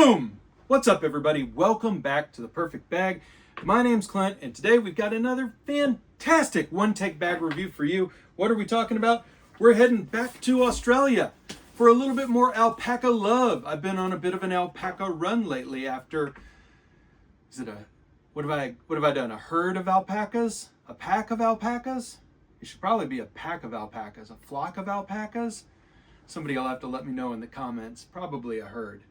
Boom! What's up, everybody? Welcome back to The Perfect Bag. My name's Clint, and today we've got another fantastic one-take bag review for you. What are we talking about? We're heading back to Australia for a little bit more alpaca love. I've been on a bit of an alpaca run lately after, what have I done? A herd of alpacas? A pack of alpacas? It should probably be a pack of alpacas. A flock of alpacas? Somebody will have to let me know in the comments. Probably a herd.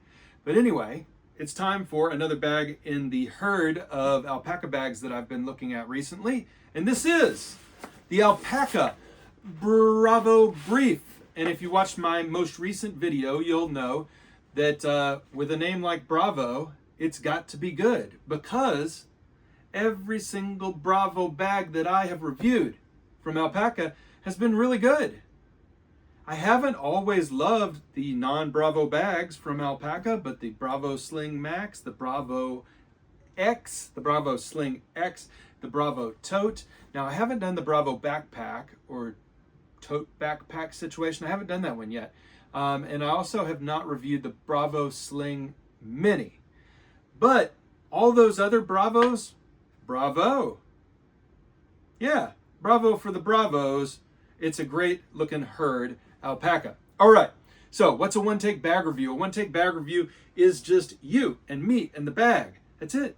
But anyway, it's time for another bag in the herd of alpaca bags that I've been looking at recently. And this is the Alpaka Bravo Brief. And if you watched my most recent video, you'll know that with a name like Bravo, it's got to be good, because every single Bravo bag that I have reviewed from Alpaka has been really good. I haven't always loved the non-Bravo bags from Alpaka, but the Bravo Sling Max, the Bravo X, the Bravo Sling X, the Bravo Tote. Now, I haven't done the Bravo Backpack or Tote Backpack situation. I haven't done that one yet. And I also have not reviewed the Bravo Sling Mini. But all those other Bravos, bravo. Yeah, bravo for the Bravos. It's a great looking herd alpaca. All right, so what's a one-take bag review? A one-take bag review is just you and me and the bag. That's it.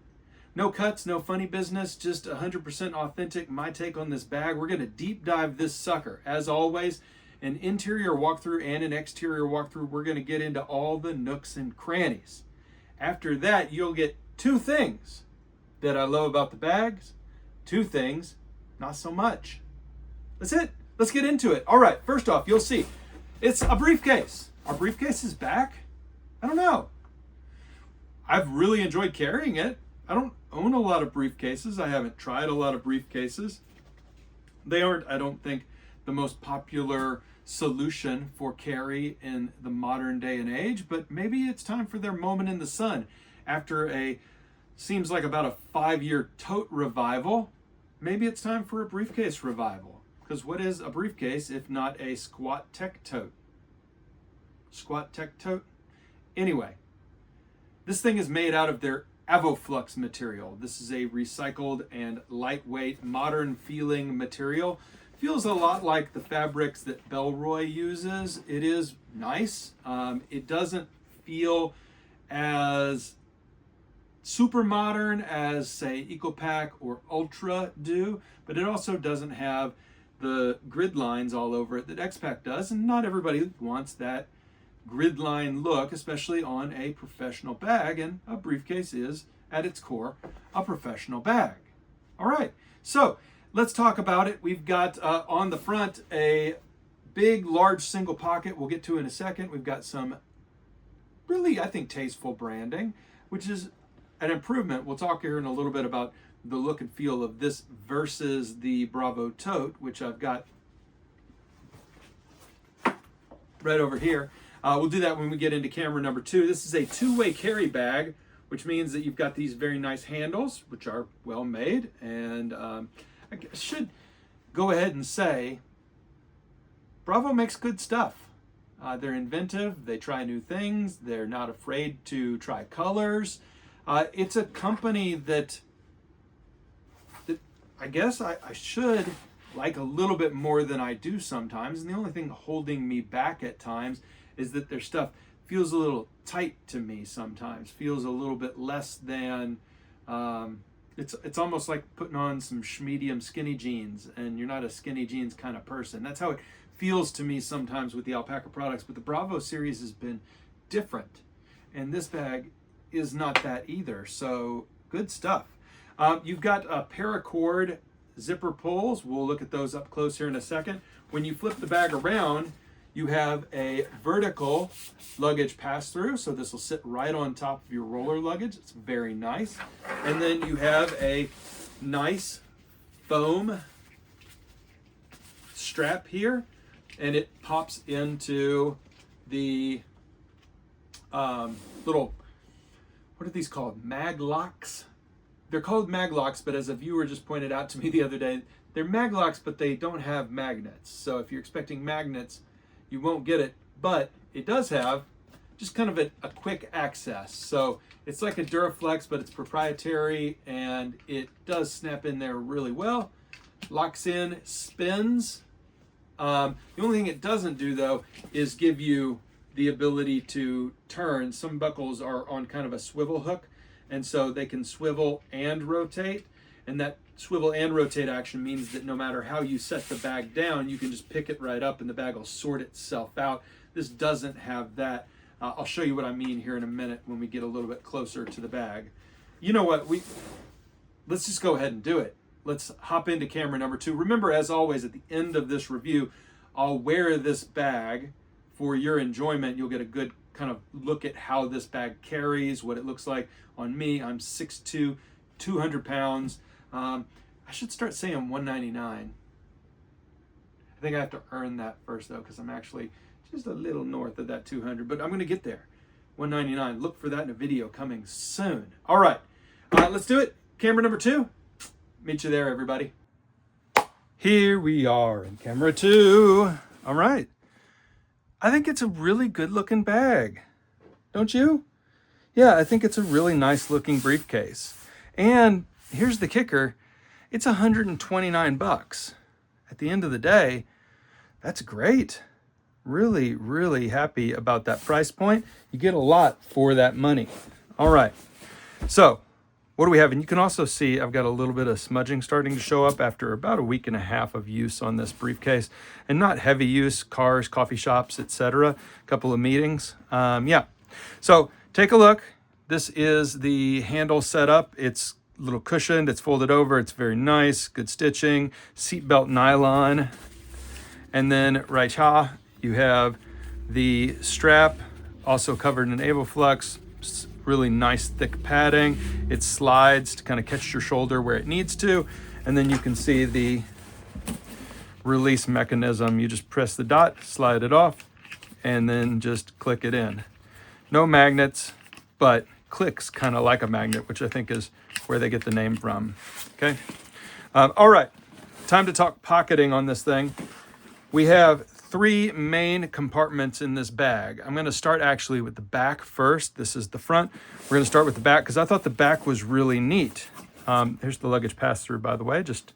No cuts, no funny business, just 100% authentic, my take on this bag. We're gonna deep dive this sucker. As always, an interior walkthrough and an exterior walkthrough. We're gonna get into all the nooks and crannies. After that, you'll get two things that I love about the bags, two things not so much. That's it. Let's get into it. All right, first off, you'll see it's a briefcase. Our briefcase is back. I don't know. I've really enjoyed carrying it. I don't own a lot of briefcases. I haven't tried a lot of briefcases. They aren't, I don't think, the most popular solution for carry in the modern day and age, but maybe it's time for their moment in the sun. After seems like about a 5-year tote revival, maybe it's time for a briefcase revival. Because what is a briefcase if not a squat tech tote? Squat tech tote? Anyway, this thing is made out of their Avoflux material. This is a recycled and lightweight, modern feeling material. Feels a lot like the fabrics that Bellroy uses. It is nice. It doesn't feel as super modern as, say, EcoPack or Ultra do, but it also doesn't have the grid lines all over it that X-Pack does, and not everybody wants that grid line look, especially on a professional bag, and a briefcase is, at its core, a professional bag. All right, so let's talk about it. We've got on the front a big, large single pocket we'll get to in a second. We've got some really, I think, tasteful branding, which is an improvement. We'll talk here in a little bit about the look and feel of this versus the Bravo Tote, which I've got right over here. We'll do that when we get into camera number 2. This is a two-way carry bag, which means that you've got these very nice handles, which are well made. And I should go ahead and say, Bravo makes good stuff. They're inventive, they try new things, they're not afraid to try colors. It's a company that I guess I should like a little bit more than I do sometimes. And the only thing holding me back at times is that their stuff feels a little tight to me sometimes, feels a little bit less than, it's almost like putting on some medium skinny jeans and you're not a skinny jeans kind of person. That's how it feels to me sometimes with the Alpaka products. But the Bravo series has been different. And this bag is not that either. So good stuff. You've got a paracord zipper pulls. We'll look at those up close here in a second. When you flip the bag around, you have a vertical luggage pass-through. So this will sit right on top of your roller luggage. It's very nice. And then you have a nice foam strap here. And it pops into the little, what are these called? Mag locks? They're called mag locks, but as a viewer just pointed out to me the other day, they're mag locks, but they don't have magnets. So if you're expecting magnets, you won't get it. But it does have just kind of a quick access. So it's like a Duraflex, but it's proprietary, and it does snap in there really well. Locks in, spins. The only thing it doesn't do though is give you the ability to turn. Some buckles are on kind of a swivel hook, and so they can swivel and rotate. And that swivel and rotate action means that no matter how you set the bag down, you can just pick it right up and the bag will sort itself out. This doesn't have that. I'll show you what I mean here in a minute when we get a little bit closer to the bag. You know what? Let's just go ahead and do it. Let's hop into camera number 2. Remember, as always, at the end of this review, I'll wear this bag for your enjoyment. You'll get a good kind of look at how this bag carries, what it looks like on me. I'm 6'2", 200 pounds. I should start saying 199. I think I have to earn that first though, because I'm actually just a little north of that 200, but I'm going to get there. 199. Look for that in a video coming soon. All right, let's do it. Camera number 2. Meet you there, everybody. Here we are in camera 2. All right. I think it's a really good looking bag. Don't you? Yeah, I think it's a really nice looking briefcase. And here's the kicker. It's 129 bucks. At the end of the day, that's great. Really, really happy about that price point. You get a lot for that money. All right. So what do we have? And you can also see I've got a little bit of smudging starting to show up after about a week and a half of use on this briefcase, and not heavy use, cars, coffee shops, etc. A couple of meetings. Yeah. So take a look. This is the handle setup. It's a little cushioned. It's folded over. It's very nice. Good stitching. Seatbelt nylon. And then right here you have the strap, also covered in Avoflux. Really nice thick padding. It slides to kind of catch your shoulder where it needs to. And then you can see the release mechanism. You just press the dot, slide it off, and then just click it in. No magnets, but clicks kind of like a magnet, which I think is where they get the name from. Okay. All right, time to talk pocketing on this thing. We have 3 main compartments in this bag. I'm going to start actually with the back first. This is the front. We're going to start with the back because I thought the back was really neat. Here's the luggage pass-through, by the way, just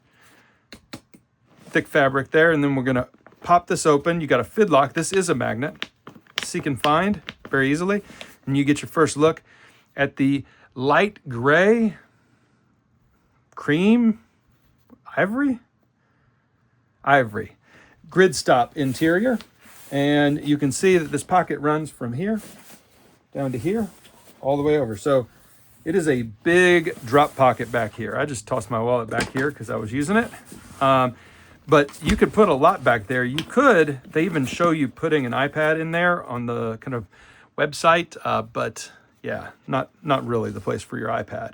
thick fabric there. And then we're going to pop this open. You got a fid lock. This is a magnet. Seek and find very easily. And you get your first look at the light gray, cream, ivory grid stop interior. And you can see that this pocket runs from here down to here all the way over. So it is a big drop pocket back here. I just tossed my wallet back here because I was using it. But you could put a lot back there. They even show you putting an iPad in there on the kind of website, but yeah, not really the place for your iPad.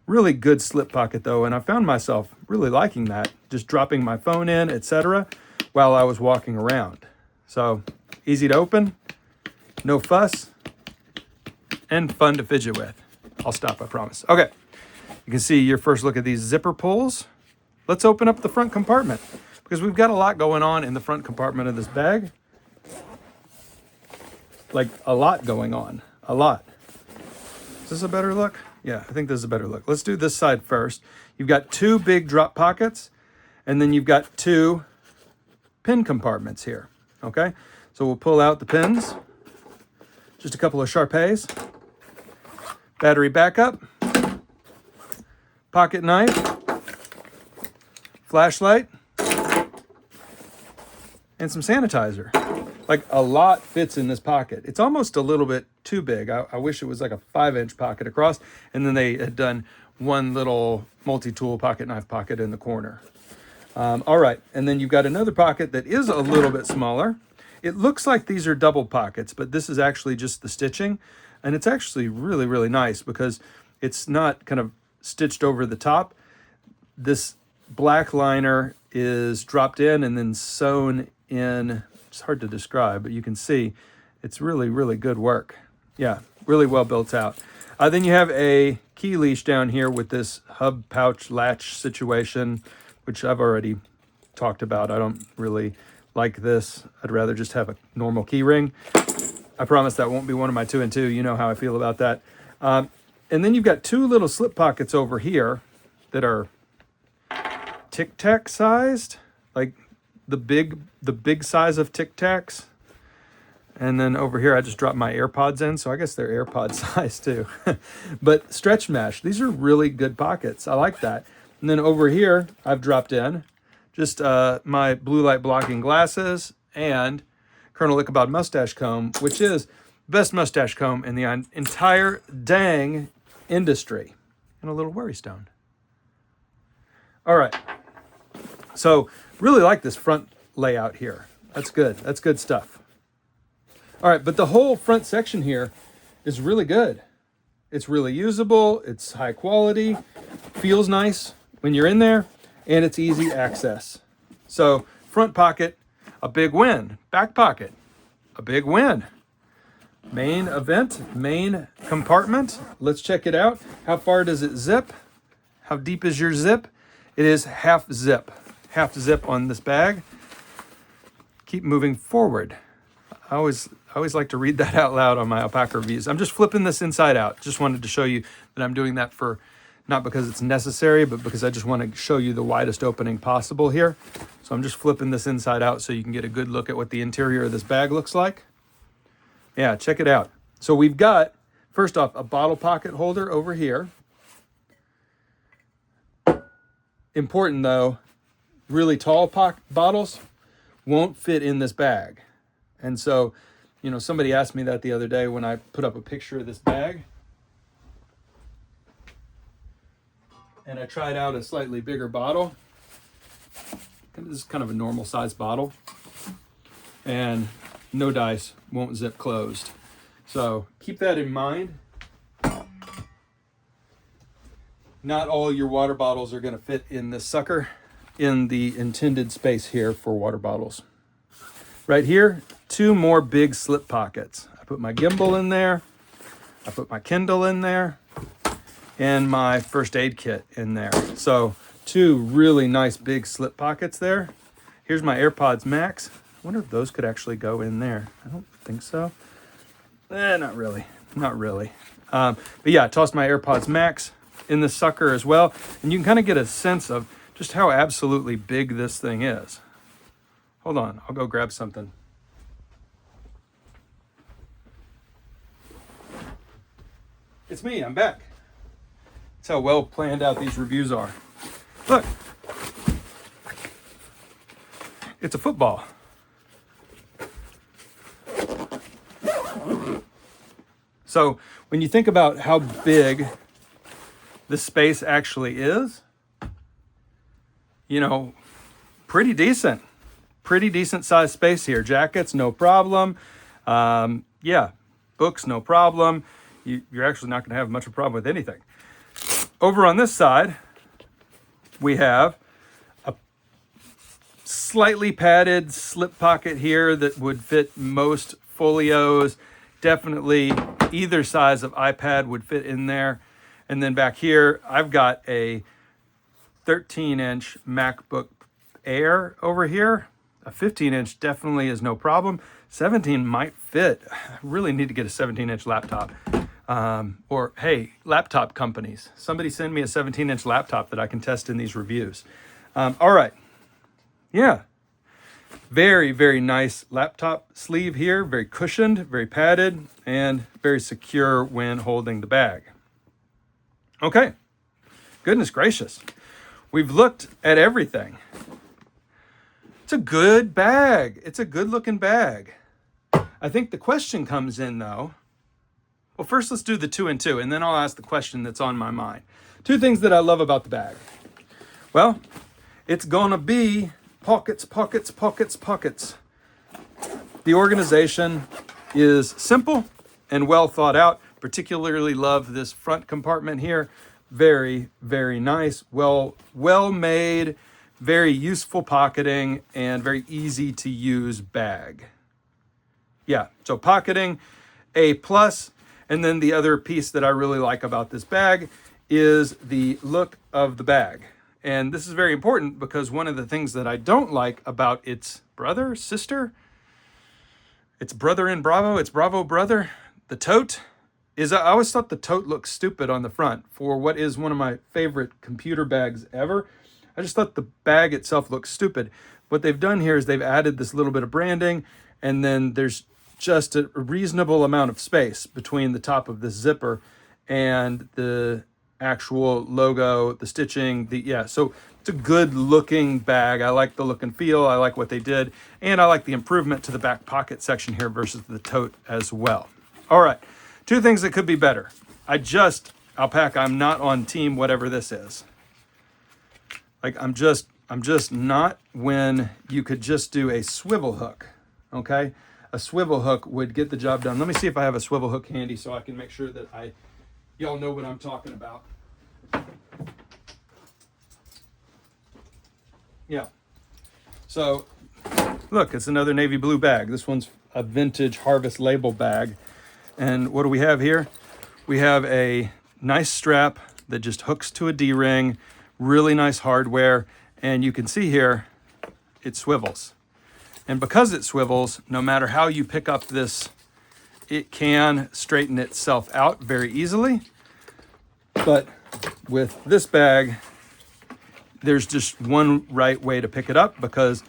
Really good slip pocket though, and I found myself really liking that, just dropping my phone in, etc., while I was walking around. So easy to open, no fuss, and fun to fidget with. I'll stop, I promise. Okay, you can see your first look at these zipper pulls. Let's open up the front compartment because we've got a lot going on in the front compartment of this bag. Like a lot going on, a lot. Is this a better look? Yeah, I think this is a better look. Let's do this side first. You've got 2 big drop pockets, and then you've got 2 pin compartments here, okay? So we'll pull out the pins, just a couple of Sharpays, battery backup, pocket knife, flashlight, and some sanitizer. Like a lot fits in this pocket. It's almost a little bit too big. I wish it was like a 5-inch pocket across, and then they had done one little multi-tool pocket knife pocket in the corner. All right, and then you've got another pocket that is a little bit smaller. It looks like these are double pockets, but this is actually just the stitching, and it's actually really, really nice because it's not kind of stitched over the top. This black liner is dropped in and then sewn in. It's hard to describe, but you can see it's really, really good work. Yeah, really well built out. Then you have a key leash down here with this hub pouch latch situation, which I've already talked about. I don't really like this. I'd rather just have a normal key ring. I promise that won't be one of my 2 and 2. You know how I feel about that. And then you've got 2 little slip pockets over here that are Tic Tac sized, like the big size of Tic Tacs. And then over here, I just dropped my AirPods in, so I guess they're AirPod size too. But stretch mesh, these are really good pockets. I like that. And then over here, I've dropped in just my blue light blocking glasses and Colonel Ichabod mustache comb, which is the best mustache comb in the entire dang industry. And a little worry stone. All right. So really like this front layout here. That's good. That's good stuff. All right, but the whole front section here is really good. It's really usable. It's high quality. Feels nice when you're in there, and it's easy access. So front pocket, a big win. Back pocket, a big win. Main event, main compartment. Let's check it out. How far does it zip? How deep is your zip? It is half zip. Half zip on this bag. Keep moving forward. I always like to read that out loud on my Alpaka reviews. I'm just flipping this inside out. Just wanted to show you that I'm doing that for, not because it's necessary, but because I just want to show you the widest opening possible here. So I'm just flipping this inside out so you can get a good look at what the interior of this bag looks like. Yeah, check it out. So we've got, first off, a bottle pocket holder over here. Important though, really tall bottles won't fit in this bag. And so, you know, somebody asked me that the other day when I put up a picture of this bag. And I tried out a slightly bigger bottle. This is kind of a normal size bottle. And no dice, won't zip closed. So keep that in mind. Not all your water bottles are going to fit in this sucker in the intended space here for water bottles. Right here, 2 more big slip pockets. I put my gimbal in there. I put my Kindle in there. And my first aid kit in there. So 2 really nice big slip pockets there. Here's my AirPods Max. I wonder if those could actually go in there. I don't think so. Not really. Not really. But yeah, I tossed my AirPods Max in the sucker as well. And you can kind of get a sense of just how absolutely big this thing is. Hold on, I'll go grab something. It's me, I'm back. That's how well planned out these reviews are. Look, it's a football. So when you think about how big this space actually is, you know, pretty decent sized space here. Jackets, no problem. Yeah, books, no problem. You're actually not going to have much of a problem with anything. Over on this side, we have a slightly padded slip pocket here that would fit most folios. Definitely either size of iPad would fit in there. And then back here, I've got a 13-inch MacBook Air over here. A 15-inch definitely is no problem. 17 might fit. I really need to get a 17-inch laptop. Or, hey, laptop companies, somebody send me a 17-inch laptop that I can test in these reviews. All right. Yeah. Very, very nice laptop sleeve here. Very cushioned, very padded, and very secure when holding the bag. Okay. Goodness gracious. We've looked at everything. It's a good bag. It's a good looking bag. I think the question comes in though. Well, first let's do the 2 and 2, and then I'll ask the question that's on my mind. 2 things that I love about the bag. Well, it's gonna be pockets, pockets, pockets, pockets. The organization is simple and well thought out. Particularly love this front compartment here. Very, very nice, well made, very useful pocketing, and very easy to use bag. Yeah, so pocketing, A+. And then the other piece that I really like about this bag is the look of the bag. And this is very important because one of the things that I don't like about its brother, sister, It's brother in Bravo. It's Bravo brother. The tote is, I always thought the tote looked stupid on the front for what is one of my favorite computer bags ever. I just thought the bag itself looked stupid. What they've done here is they've added this little bit of branding, and then there's just a reasonable amount of space between the top of this zipper and the actual logo, the stitching, so it's a good looking bag. I like the look and feel. I like what they did. And I like the improvement to the back pocket section here versus the tote as well. All right, 2 things that could be better. Alpaka, I'm not on team whatever this is. Like, I'm just not when you could just do a swivel hook, okay? A swivel hook would get the job done. Let me see if I have a swivel hook handy so I can make sure that y'all know what I'm talking about. Yeah. So, look, it's another navy blue bag. This one's a vintage Harvest label bag. And what do we have here? We have a nice strap that just hooks to a D-ring, really nice hardware, and you can see here, it swivels. And because it swivels, no matter how you pick up this, it can straighten itself out very easily. But with this bag, there's just one right way to pick it up, because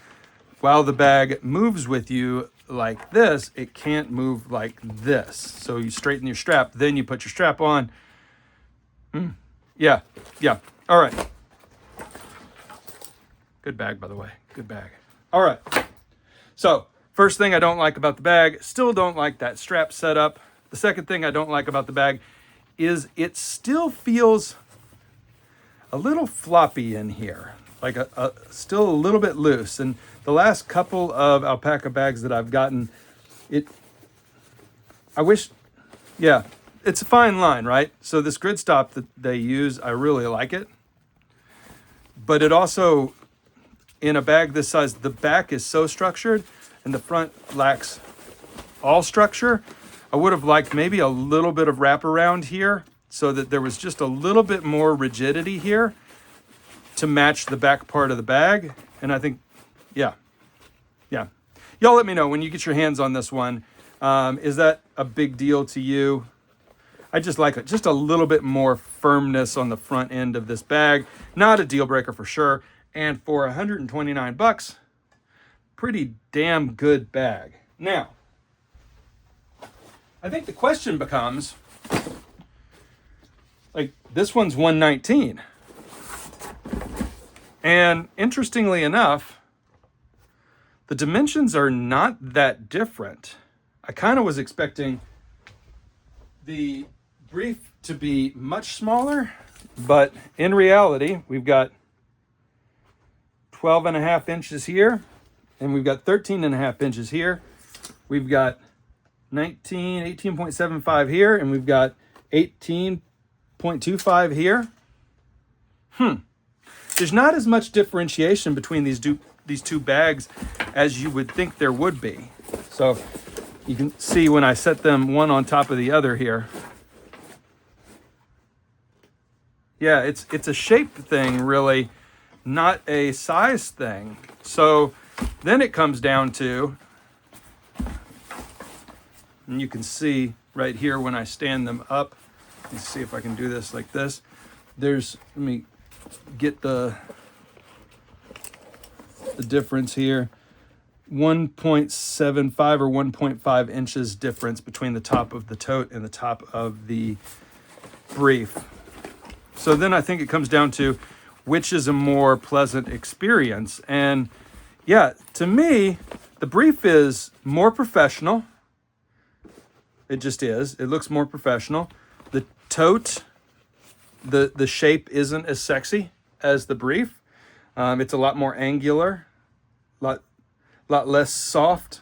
while the bag moves with you like this, it can't move like this. So you straighten your strap, then you put your strap on. Yeah. All right. Good bag, by the way. Good bag. All right. So first thing I don't like about the bag, still don't like that strap setup. The second thing I don't like about the bag is it still feels a little floppy in here, like still a little bit loose. And the last couple of Alpaka bags that I've gotten, it's a fine line, right? So this grid stop that they use, I really like it. But it also, in a bag this size, the back is so structured and the front lacks all structure. I would have liked maybe a little bit of wraparound here so that there was just a little bit more rigidity here to match the back part of the bag. And I think, yeah. Y'all let me know when you get your hands on this one. Is that a big deal to you? I just like it. Just a little bit more firmness on the front end of this bag. Not a deal breaker for sure. And for $129, pretty damn good bag. Now, I think the question becomes, like, this one's $119. And interestingly enough, the dimensions are not that different. I kind of was expecting the brief to be much smaller, but in reality, we've got 12.5 inches here, and we've got 13.5 inches here. We've got 18.75 here, and we've got 18.25 here. There's not as much differentiation between these two bags as you would think there would be. So you can see when I set them one on top of the other here. Yeah, it's a shape thing, really, not a size thing. So then it comes down to, and you can see right here when I stand them up, let's see if I can do this like this. Let me get the difference here. 1.75 or 1.5 inches difference between the top of the tote and the top of the brief. So then I think it comes down to which is a more pleasant experience. And yeah, to me, the brief is more professional. It just is. It looks more professional. The tote, the shape isn't as sexy as the brief. It's a lot more angular, lot less soft.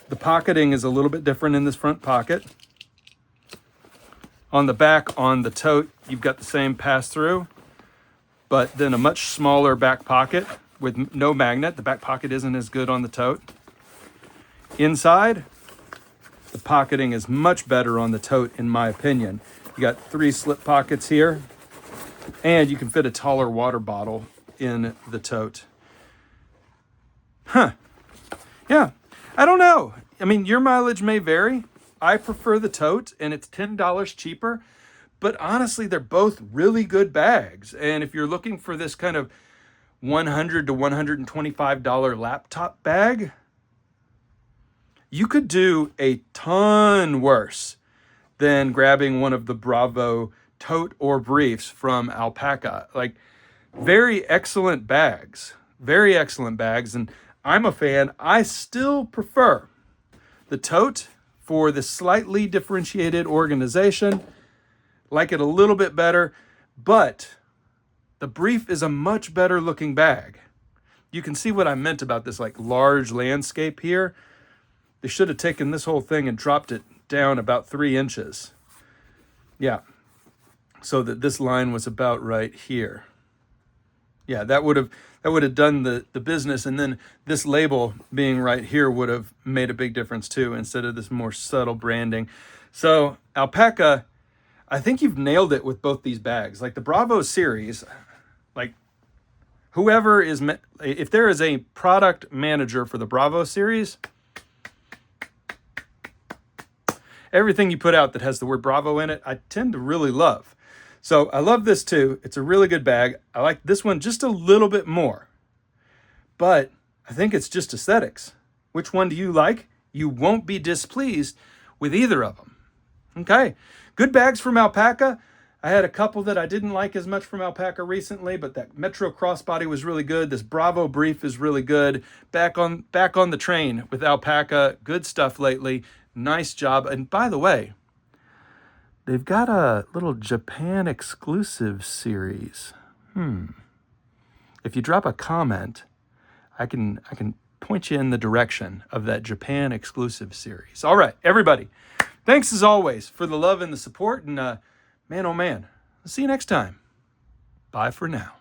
The pocketing is a little bit different in this front pocket. On the back, on the tote, you've got the same pass-through, but then a much smaller back pocket with no magnet. The back pocket isn't as good on the tote. Inside, the pocketing is much better on the tote, in my opinion. You got 3 slip pockets here, and you can fit a taller water bottle in the tote. Yeah, I don't know. I mean, your mileage may vary. I prefer the tote, and it's $10 cheaper. But honestly, they're both really good bags. And if you're looking for this kind of $100 to $125 laptop bag, you could do a ton worse than grabbing one of the Bravo tote or briefs from Alpaka. Like, very excellent bags. Very excellent bags. And I'm a fan. I still prefer the tote for the slightly differentiated organization. Like it a little bit better, but the brief is a much better looking bag. You can see what I meant about this like large landscape here. They should have taken this whole thing and dropped it down about 3 inches. Yeah, so that this line was about right here. Yeah, that would have done the business, and then this label being right here would have made a big difference too, instead of this more subtle branding. So Alpaka, I think you've nailed it with both these bags. Like the Bravo series, like whoever is, if there is a product manager for the Bravo series, everything you put out that has the word Bravo in it, I tend to really love. So I love this too. It's a really good bag. I like this one just a little bit more, but I think it's just aesthetics. Which one do you like? You won't be displeased with either of them. Okay, good bags from Alpaka. I had a couple that I didn't like as much from Alpaka recently, but that Metro crossbody was really good. This Bravo brief is really good. Back on the train with Alpaka. Good stuff lately. Nice job. And by the way, they've got a little Japan exclusive series. If you drop a comment, I can point you in the direction of that Japan exclusive series. All right, everybody. Thanks as always for the love and the support. And man, oh man, I'll see you next time. Bye for now.